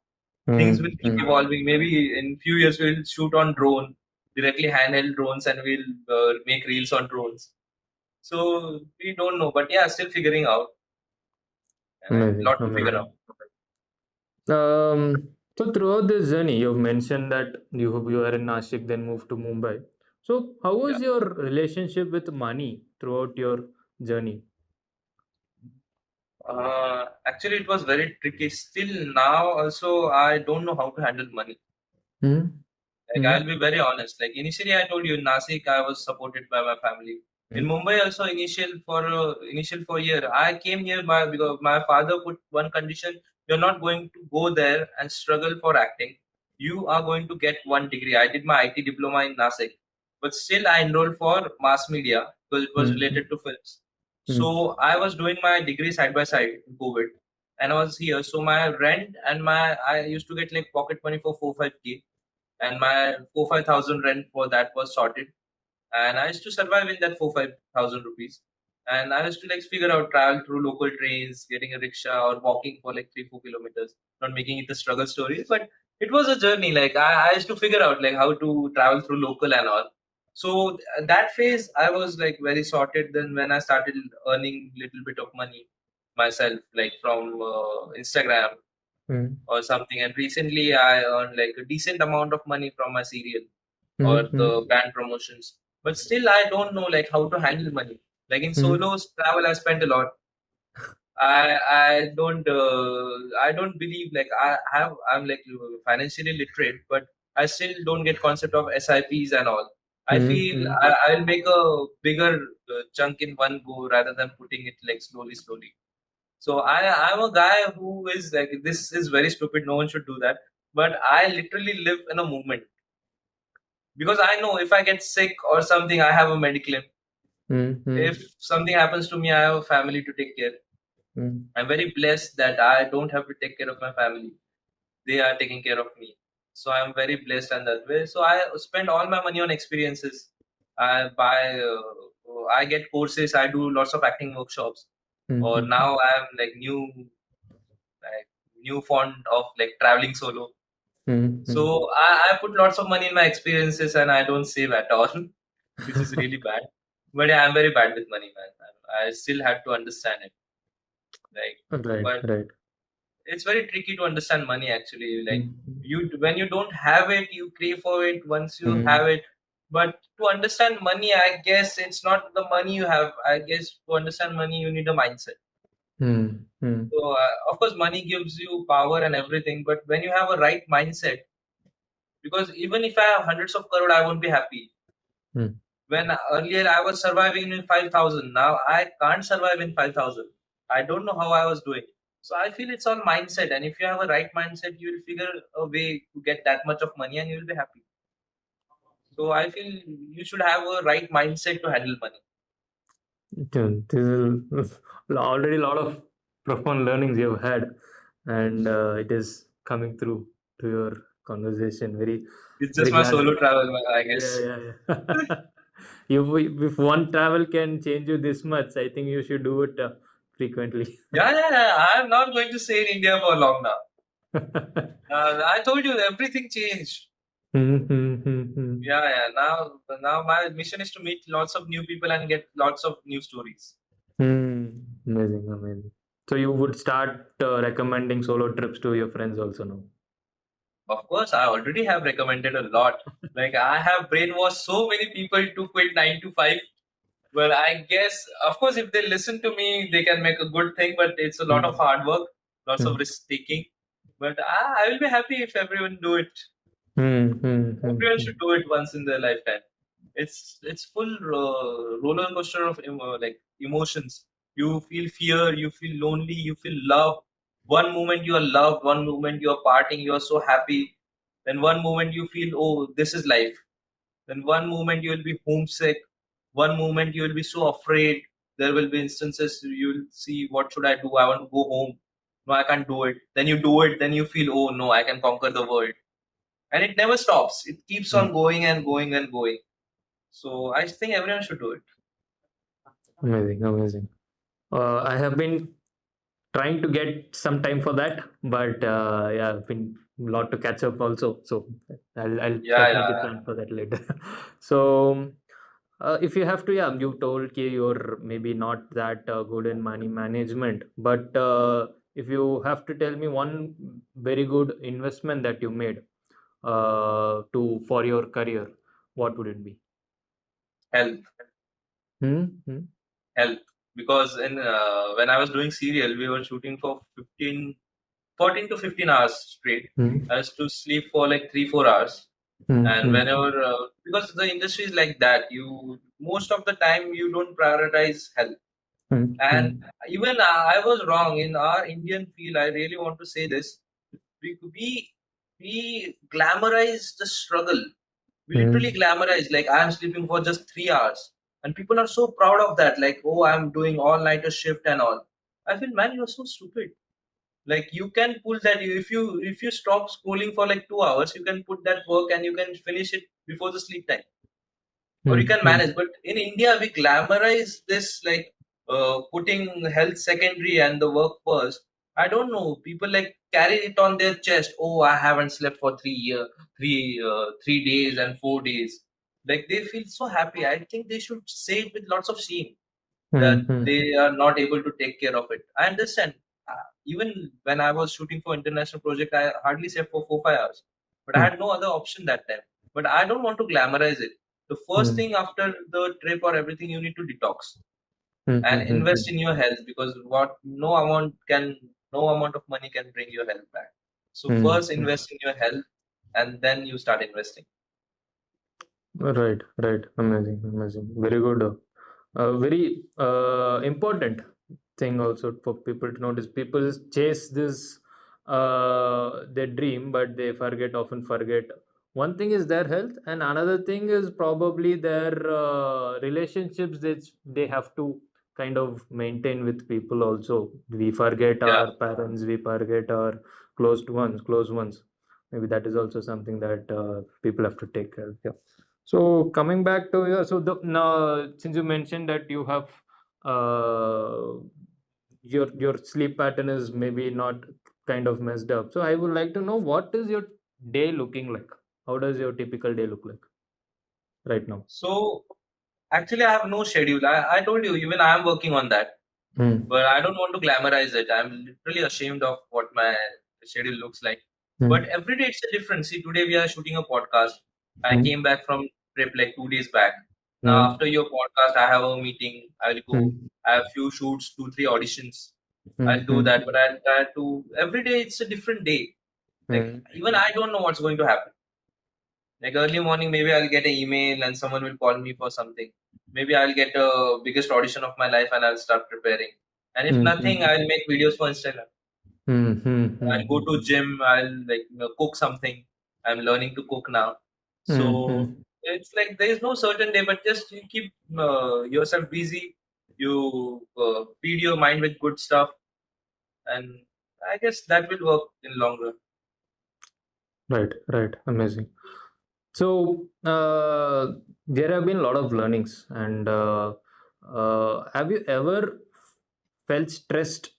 Things will mm, keep mm. evolving. Maybe in few years we'll shoot on drone, directly handheld drones, and we'll make reels on drones. So we don't know, but yeah, still figuring out, and a Amazing, lot to figure out. amazing. So throughout this journey, you've mentioned that you were in Nashik, then moved to Mumbai. So how Yeah. was your relationship with money throughout your journey? Actually, it was very tricky. Still now, also, I don't know how to handle money. Mm, Like I'll mm, be very honest. Like initially, I told you in Nasik, I was supported by my family. In mm, Mumbai, also initial for a year, I came here by because my father put one condition: you're not going to go there and struggle for acting. You are going to get one degree. I did my IT diploma in Nasik, but still I enrolled for mass media because it was mm, related to films. mm, So I was doing my degree side by side in COVID, and I was here. So my rent and my I used to get like pocket money for 4-5K, and my 4-5 thousand rent for that was sorted, and I used to survive in that 4-5 thousand rupees. And I used to like figure out travel through local trains, getting a rickshaw or walking for like 3-4 kilometers. Not making it a struggle story, but it was a journey. Like I used to figure out like how to travel through local and all. So that phase I was like very sorted. Then when I started earning little bit of money myself, like from Instagram mm, or something, and recently I earned like a decent amount of money from my serial or mm, the brand promotions. But still, I don't know like how to handle money. Like in mm, solos travel, I spent a lot. I don't believe like I'm like financially literate, but I still don't get concept of SIPs and all. I mm, feel mm, I'll make a bigger chunk in one go rather than putting it like slowly. So I'm a guy who is like, this is very stupid. No one should do that. But I literally live in a moment because I know if I get sick or something, I have a medical. mm, If mm, something happens to me, I have a family to take care. mm, I'm very blessed that I don't have to take care of my family. They are taking care of me. So I'm very blessed in that way. So I spend all my money on experiences. I buy, I get courses. I do lots of acting workshops. mm, Or mm, now I'm like new fond of like traveling solo. mm, mm. So I put lots of money in my experiences and I don't save at all, which is really bad. But yeah, I'm very bad with money, man. I still have to understand it. Like, Right, but right. it's very tricky to understand money actually. Like Mm, you, when you don't have it, you crave for it. Once you have mm, it, but to understand money, I guess it's not the money you have. I guess to understand money, you need a mindset. mm, mm, So of course, money gives you power and everything, but when you have a right mindset, because even if I have hundreds of crore, I won't be happy. mm. When earlier I was surviving in 5,000, now I can't survive in 5,000. I don't know how I was doing. So I feel it's all mindset, and if you have a right mindset, you will figure a way to get that much of money, and you will be happy. So I feel you should have a right mindset to handle money. This is already a lot of profound learnings you've had, and it is coming through to your conversation. Very, It's very just my glad. solo travel, I Yeah, guess. yeah, yeah. If one travel can change you this much, I think you should do it frequently. Yeah. I'm not going to stay in India for long now. I told you everything changed. Yeah. Now my mission is to meet lots of new people and get lots of new stories. Amazing, amazing. So you would start recommending solo trips to your friends also now. Of course, I already have recommended a lot. Like I have brainwashed so many people to quit 9 to 5. Well, I guess, of course, if they listen to me, they can make a good thing. But it's a lot of Mm, hard work, lots of mm, risk taking. But I will be happy if everyone do it. Everyone mm. should do it once in their lifetime. It's full roller coaster of like emotions. You feel fear, you feel lonely, you feel love. One moment you are loved, one moment you are parting, you are so happy. Then one moment you feel, oh, this is life. Then one moment you will be homesick. One moment you will be so afraid. There will be instances you will see, what should I do? I want to go home. No, I can't do it. Then you do it. Then you feel, oh no, I can conquer the world, and it never stops. It keeps on Mm. going and going and going. So I think everyone should do it. Amazing, amazing. I have been trying to get some time for that, but yeah, I've been a lot to catch up also. So I'll definitely Yeah. plan for that later. So if you have to, yeah, you told कि you're maybe not that good in money management, but if you have to tell me one very good investment that you made to for your career, what would it be? Health, Hmm? Hmm? health. Because in when I was doing serial, we were shooting for 14 to 15 hours straight. Hmm? I used to sleep for like 3-4 hours, Hmm? and Hmm? whenever because the industry is like that, you most of the time you don't prioritize health. Hmm? And Hmm? even I was wrong in our Indian field. I really want to say this: we we glamorize the struggle. We literally Hmm? glamorize like I'm sleeping for just 3 hours. and people are so proud of that. Like, oh, I'm doing all nighter shift and all. I feel, man, you're so stupid. Like, you can pull that. If you stop scrolling for like 2 hours, you can put that work and you can finish it before the sleep time, or you Hmm. can Hmm. manage. But in India, we glamorize this, like putting health secondary and the work first. I don't know. People like carry it on their chest. Oh, I haven't slept for 3 days and 4 days. Like, they feel so happy. I think they should say it with lots of shame that Hmm. Hmm. they are not able to take care of it. I understand. Even when I was shooting for international project, I hardly slept for 4 5 hours, but I Hmm. had no other option that time. But I don't want to glamorize it. The first Hmm. thing after the trip or everything, you need to detox Hmm. and Hmm. Hmm. invest in your health, because no amount of money can bring your health back. So Hmm. first Hmm. invest in your health, and then you start investing. Right, right. Amazing, amazing. Very good. Very important thing also for people to notice. People chase this their dream, but they often forget. One thing is their health, and another thing is probably their relationships that they have to kind of maintain with people also. We forget Yeah. our parents, we forget our close ones. Maybe that is also something that people have to take care of. Yeah. So coming back to your, so the now since you mentioned that you have uh, your sleep pattern is maybe not kind of messed up. So I would like to know, what is your day looking like? How does your typical day look like right now? So actually, I have no schedule. I told you, even I am working on that, Hmm. but I don't want to glamorize it. I'm literally ashamed of what my schedule looks like. But Hmm. every day it's a different. See, today we are shooting a podcast. I Hmm. came back from trip like 2 days back. Now Hmm. after your podcast, I have a meeting. I'll go. Hmm. I have few shoots, 2 3 auditions. Hmm. I'll do Hmm. that. But I'll try to every day it's a different day. Like, Hmm. even I don't know what's going to happen. Like, early morning, maybe I'll get an email and someone will call me for something. Maybe I'll get a biggest audition of my life and I'll start preparing. And if Hmm. nothing, I'll make videos for Instagram. Hmm. Hmm. I'll go Hmm. to gym. I'll like cook something. I'm learning to cook now. Hmm. So Hmm. it's like there is no certain day, but just you keep yourself busy. You feed your mind with good stuff, and I guess that will work in long run. Right, right. Amazing. So there have been a lot of learnings, and have you ever felt stressed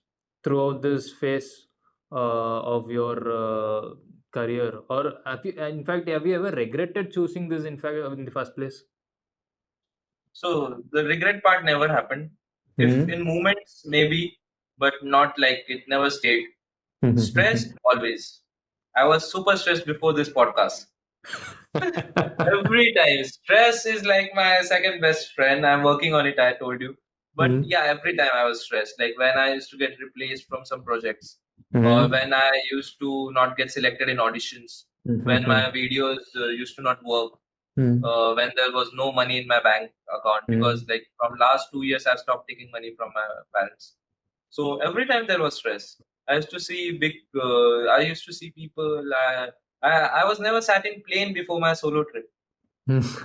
throughout this phase of your career, or have you, in fact, have you ever regretted choosing this? In fact, in the first place. So the regret part never happened. If in Hmm. moments, maybe, but not like it never stayed. Stressed always. I was super stressed before this podcast. Every time. Stress is like my second best friend. I'm working on it, I told you. But Hmm. yeah, every time I was stressed. Like when I used to get replaced from some projects, or Hmm. when I used to not get selected in auditions, when Hmm. my videos used to not work, Hmm. when there was no money in my bank account, because Hmm. like from last 2 years I've stopped taking money from my parents. So every time there was stress. I used to see I used to see people. I was never sat in plane before my solo trip.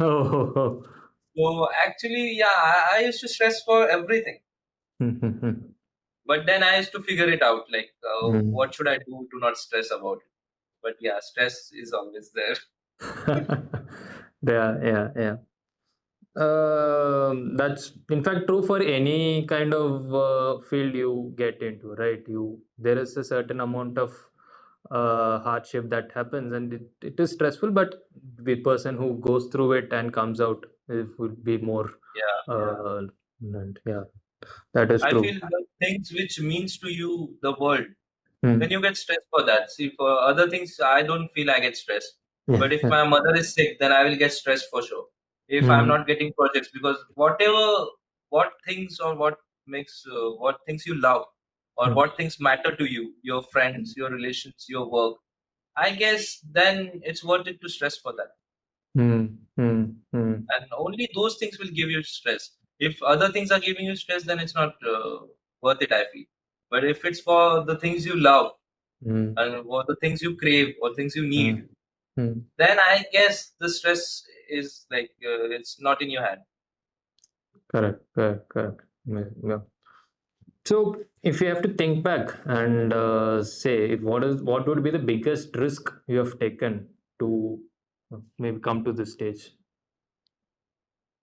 Oh. So actually, yeah, I used to stress for everything. But then I used to figure it out, like Hmm. what should I do to not stress about it. But yeah, stress is always there. Yeah, yeah, yeah. That's in fact true for any kind of field you get into, right? There is a certain amount of hardship that happens, and it is stressful. But the person who goes through it and comes out, it would be more. Yeah, And yeah, that is I true. feel the things which means to you the world, then Hmm. you get stressed for that. See, for other things, I don't feel I get stressed. Yeah. But if my mother is sick, then I will get stressed for sure. If I'm Hmm. not getting projects, because what things or what things you love, or Hmm. what things matter to you, your friends, your relations, your work, I guess then it's worth it to stress for that. Hmm. Hmm. Hmm. And only those things will give you stress. If other things are giving you stress, then it's not worth it, I feel. But if it's for the things you love, Hmm. and or the things you crave or things you Hmm. need, Hmm. then I guess the stress is like it's not in your hand. Correct, correct, correct. Yeah. So, if you have to think back and say, what would be the biggest risk you have taken to maybe come to this stage?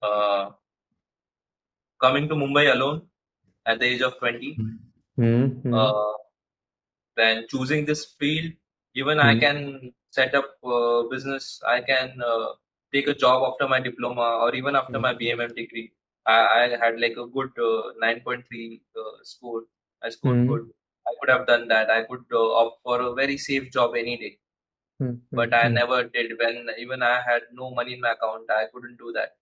Uh, Coming to Mumbai alone at the age of 20, Mm-hmm. uh, then choosing this field, even I Mm-hmm. can set up business, I can take a job after my diploma or even after my BMM degree. I had like a good 9.3 score. I scored good. I could have done that. I could opt for a very safe job any day, but I Mm-hmm. never did. When even I had no money in my account, I couldn't do that.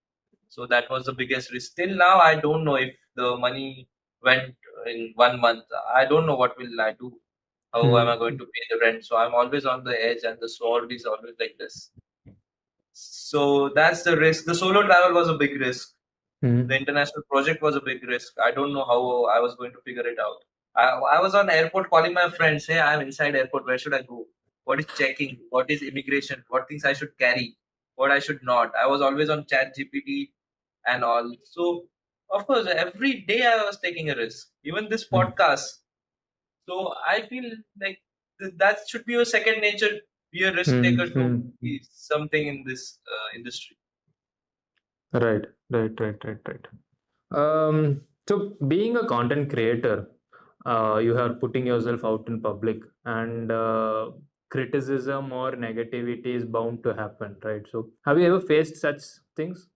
So that was the biggest risk. Till now, I don't know if the money went in 1 month. I don't know what will I do. How am I going Mm-hmm. to pay the rent? So I'm always on the edge, and the sword is always like this. So that's the risk. The solo travel was a big risk. The Mm-hmm. international project was a big risk. I don't know how I was going to figure it out. I was on airport calling my friends, hey, I'm inside airport. Where should I go? What is checking? What is immigration? What things I should carry? What I should not? I was always on chat GPT and all. So, of course, every day I was taking a risk. Even this podcast. So, I feel like that should be a second nature, be a risk taker to Mm-hmm. be something in this industry. Right, right, right, right, right. So being a content creator, you are putting yourself out in public, and criticism or negativity is bound to happen, right? So have you ever faced such things?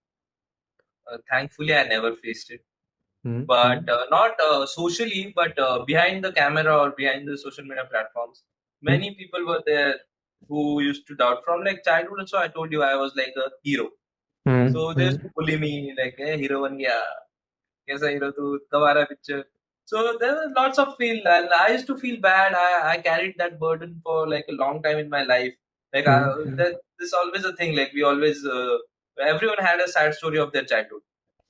Thankfully, I never faced it. But Mm-hmm. not socially, but behind the camera or behind the social media platforms. Many people were there who used to doubt from like childhood. Also, I told you I was like a hero. So they used Mm-hmm. to bully me like, "Hey, hero ban gaya. Kaisa hero tu? Kab aa raha है picture?" So there were lots of feel, and I used to feel bad. I carried that burden for like a long time in my life. Like Mm-hmm. this always a thing. Like we always, everyone had a sad story of their childhood.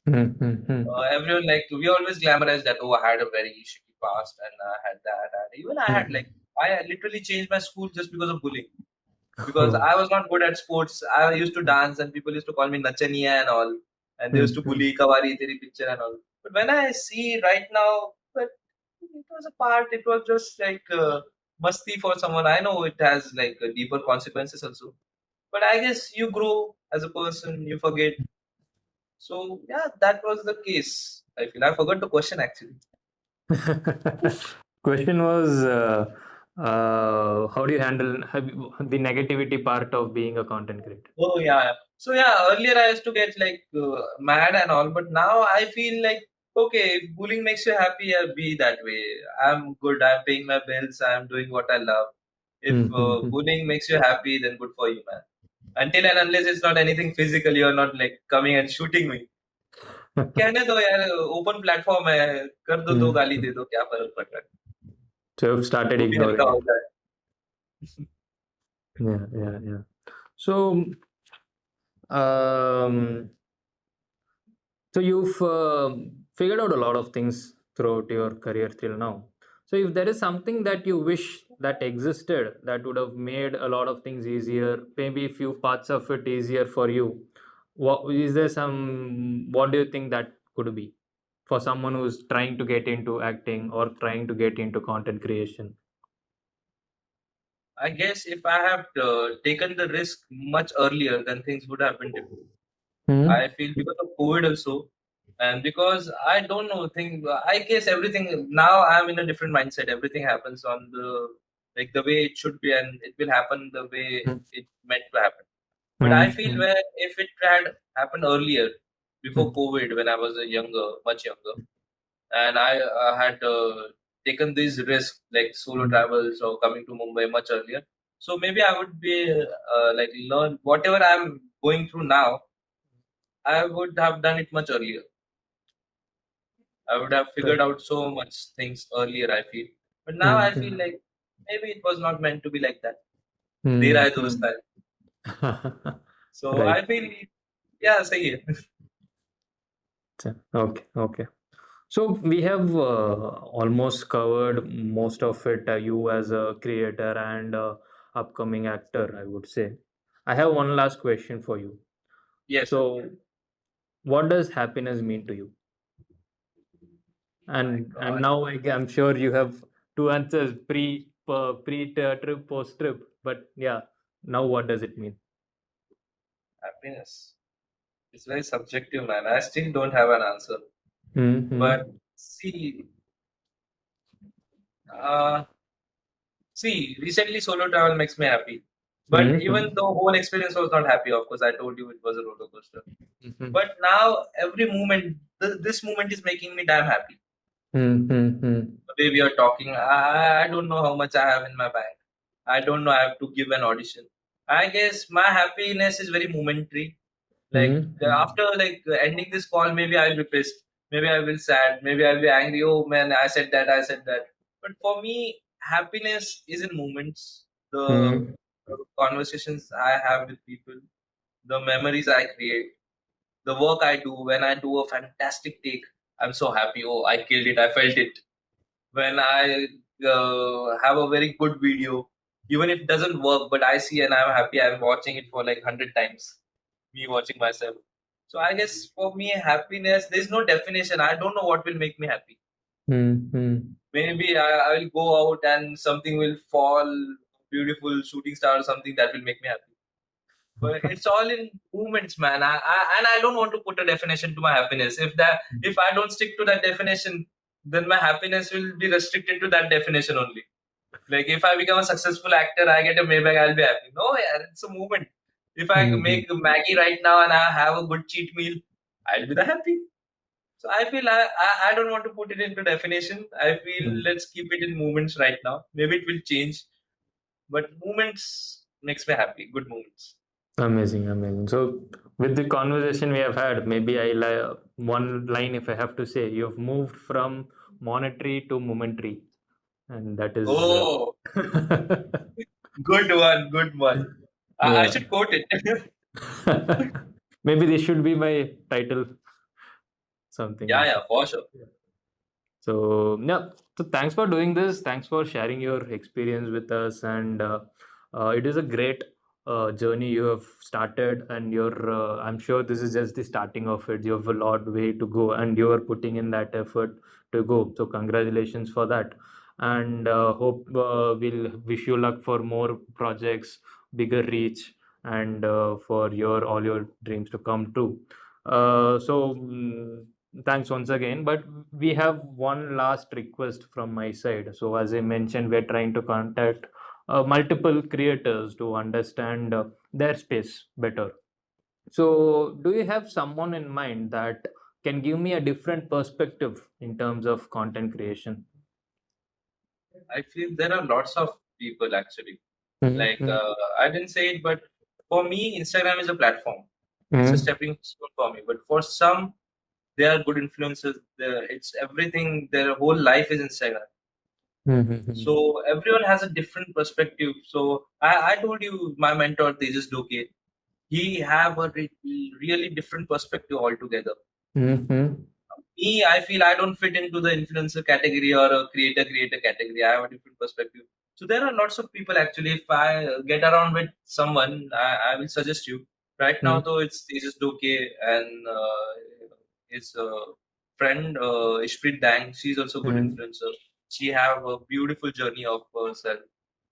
Mm-hmm. Everyone like we always glamorize that. Oh, I had a very shitty past, and I had that, and even I had like I literally changed my school just because of bullying. Because Oh. I was not good at sports. I used to dance, and people used to call me Nachaniya and all, and they used to Mm-hmm. bully Kawari Teri picture and all. But when I see right now, but it was a part. It was just like musty for someone. I know it has like deeper consequences also. But I guess you grow as a person. You forget. So yeah, that was the case. I feel I forgot the question actually. Question was, how do you handle the negativity part of being a content creator? Oh yeah. So yeah, earlier I used to get like mad and all, but now I feel like okay, if bullying makes you happy, I'll be that way. I'm good. I'm paying my bills. I'm doing what I love. If Mm-hmm. bullying makes you happy, then good for you, man. Until and unless it's not anything physical, you're not like coming and shooting me. कहने दो यार open platform है कर दो दो गाली दे Mm-hmm. दो क्या फर्क पड़ रहा है So you've started वो भी हल्का ignoring हो it. जाए Yeah, yeah, yeah. So, um, so you've figured out a lot of things throughout your career till now. So, if there is something that you wish that existed that would have made a lot of things easier, maybe a few parts of it easier for you, what is there some? What do you think that could be for someone who's trying to get into acting or trying to get into content creation? I guess if I have taken the risk much earlier, then things would have been different. I Hmm. feel because of COVID also, and because I don't know, think I guess everything now I'm in a different mindset. Everything happens on the like the way it should be, and it will happen the way it meant to happen. But I feel Hmm. where if it had happened earlier, before Hmm. COVID, when I was a younger, much younger, and I had taken these risks like solo Hmm. travels or coming to Mumbai much earlier. So maybe I would be like learn whatever I'm going through now. I would have done it much earlier. I would have figured Right. out so much things earlier. I feel, but now I feel Hmm. like maybe it was not meant to be like that. Did Hmm. I those Hmm. time? So Right. I feel, yeah, say it. Okay. Okay. So we have almost covered most of it. You as a creator and upcoming actor, I would say. I have one last question for you. Yes, sir. So, what does happiness mean to you? My And God, now I'm sure you have two answers: pre trip, post trip. But yeah, now what does it mean? happiness. It's very subjective, man. I still don't have an answer. But Mm-hmm. see, uh, see, recently solo travel makes me happy. But even Mm-hmm. the whole experience was not happy, of course, I told you it was a roller coaster. Mm-hmm. But now every moment, this moment is making me damn happy. Mm-hmm. The way we are talking, I don't know how much I have in my bank. I don't know I have to give an audition. I guess my happiness is very momentary. Like Mm-hmm. after ending this call, maybe I'll be pissed, maybe I will sad, maybe I'll be angry. Oh man, I said that, I said that. But for me, happiness is in moments. The Mm-hmm. conversations I have with people, the memories I create, the work I do. When I do a fantastic take, I'm so happy. Oh, I killed it, I felt it. When I have a very good video, even if it doesn't work, but I see and I'm happy. I'm watching it for like 100 times. Me watching myself. So I guess for me, happiness, there's no definition. I don't know what will make me happy. Mm-hmm. Maybe I will go out and something will fall, beautiful shooting star or something that will make me happy. But it's all in movements, man. And I don't want to put a definition to my happiness. If I don't stick to that definition, then my happiness will be restricted to that definition only. Like if I become a successful actor, I get a Maybach, I'll be happy. No, yeah, it's a movement. If I Mm-hmm. make Maggie right now and I have a good cheat meal, I'll be the happy. So I feel I don't want to put it into definition. I feel let's keep it in movements right now. Maybe it will change, but movements makes me happy. Good moments. Amazing, amazing. So, with the conversation we have had, maybe one line if I have to say, you have moved from monetary to momentary, and that is Oh, good one, good one. I yeah. should quote it. Maybe this should be my title, something Yeah, like yeah, that. for sure. So yeah, so thanks for doing this. Thanks for sharing your experience with us, and it is a great journey you have started. And you're, I'm sure this is just the starting of it. You have a lot way to go, and you are putting in that effort to go. So congratulations for that, and hope we'll wish you luck for more projects, bigger reach, and for your all your dreams to come true. Thanks once again, but we have one last request from my side. So, as I mentioned, we're trying to contact multiple creators to understand their space better. So, do you have someone in mind that can give me a different perspective in terms of content creation? I feel there are lots of people actually. Like Mm-hmm. I didn't say it, but for me, Instagram is a platform. It's a Mm-hmm. stepping stone for me. But for some, they are good influences. It's everything. Their whole life is Instagram. Mm-hmm. So everyone has a different perspective. So I told you my mentor Tejas Doke, he have a really different perspective altogether. Mm-hmm. Me, I feel I don't fit into the influencer category or a creator category. I have a different perspective. So there are lots of people actually. If I get around with someone, I will suggest you. Right now, though, it's Tejas Doke and his friend Ishpreet Dang. She's also a good Mm-hmm. influencer. She have a beautiful journey of herself.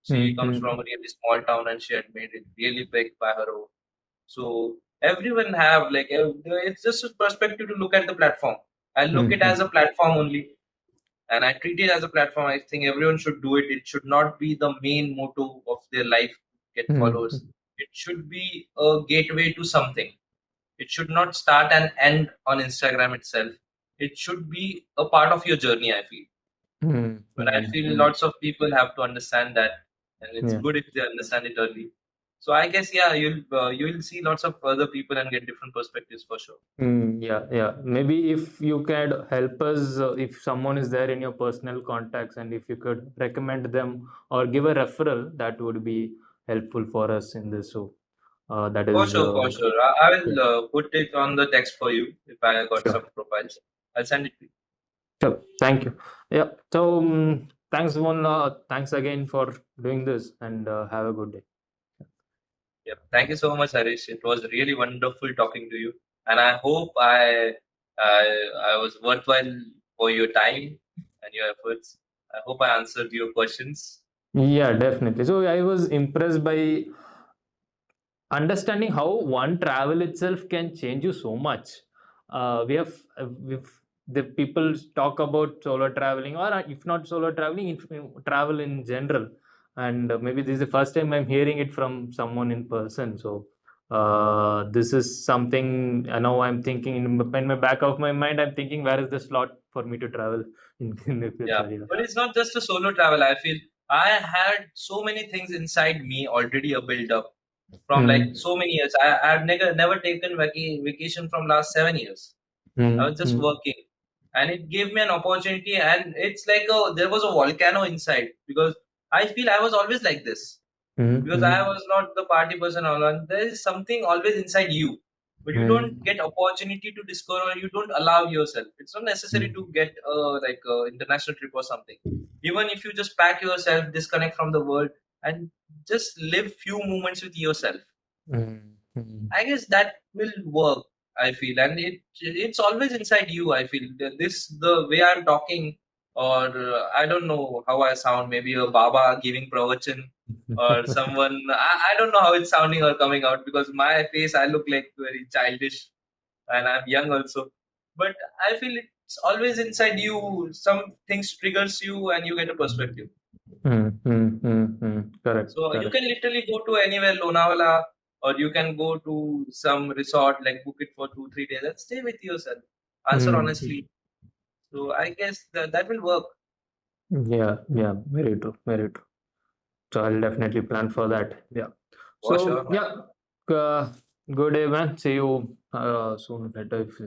She comes Mm-hmm. from a really small town and she had made it really big by her own. So everyone have it's just a perspective to look at the platform. I look it as a Mm-hmm. platform only, and I treat it as a platform. I think everyone should do it. It should not be the main motto of their life. Get followers. Mm-hmm. It should be a gateway to something. It should not start and end on Instagram itself. It should be a part of your journey. I feel, but I feel Mm-hmm. lots of people have to understand that, and it's Yeah. good if they understand it early. So I guess yeah, you'll see lots of other people and get different perspectives for sure. Yeah, yeah. Maybe if you could help us, if someone is there in your personal contacts, and if you could recommend them or give a referral, that would be helpful for us in this. So that For is, sure, for sure. I yeah, will put it on the text for you if I got sure, some profiles. I'll send it to you. sure. Thank you. Yeah. So thanks one, thanks again for doing this, and have a good day. Yeah. Thank you so much, Harish. It was really wonderful talking to you, and I hope I was worthwhile for your time and your efforts. I hope I answered your questions. Yeah, definitely. So I was impressed by understanding how one travel itself can change you so much. We've the people talk about solo traveling, or if not solo traveling, travel in general. And maybe this is the first time I'm hearing it from someone in person. So this is something I know. I'm thinking in my back of my mind. I'm thinking, where is the slot for me to travel in the Yeah, future? Yeah. but it's not just a solo travel. I feel I had so many things inside me already a build up from like Mm, so many years. I've never taken vacation from last 7 years. I mm, was just mm, working, and it gave me an opportunity. And it's like there was a volcano inside because I feel I was always like this mm, because I was not the party person all along. There is something always inside you, but you don't mm, get opportunity to discover. You don't allow yourself. It's not necessary to mm, get like a international trip or something. Even if you just pack yourself, disconnect from the world, and just live few moments with yourself, mm, mm, I guess that will work. I feel, and it's always inside you. I feel this the way I'm talking, or I don't know how I sound. Maybe a Baba giving pravachan, or someone. I don't know how it's sounding or coming out because my face I look like very childish, and I'm young also. But I feel it's always inside you. Some things triggers you, and you get a perspective. Correct, So you correct. can literally go to anywhere, Lonavala, or you can go to some resort, like book it for 2 3 days and stay with yourself. Answer Mm. honestly. So I guess that will work Yeah, yeah, very true, very true. So I'll definitely plan for that. Yeah. for sure, So man. yeah, uh, good day, man. See you soon later. If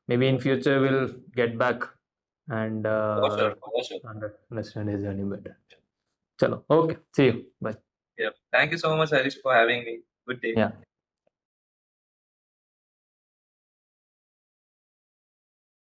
maybe in future we'll get back and For sure, for sure. understand his journey better. Chalo. Okay. See you. Bye. Yeah. Thank you so much, Harish, for having me. Good day. Yeah.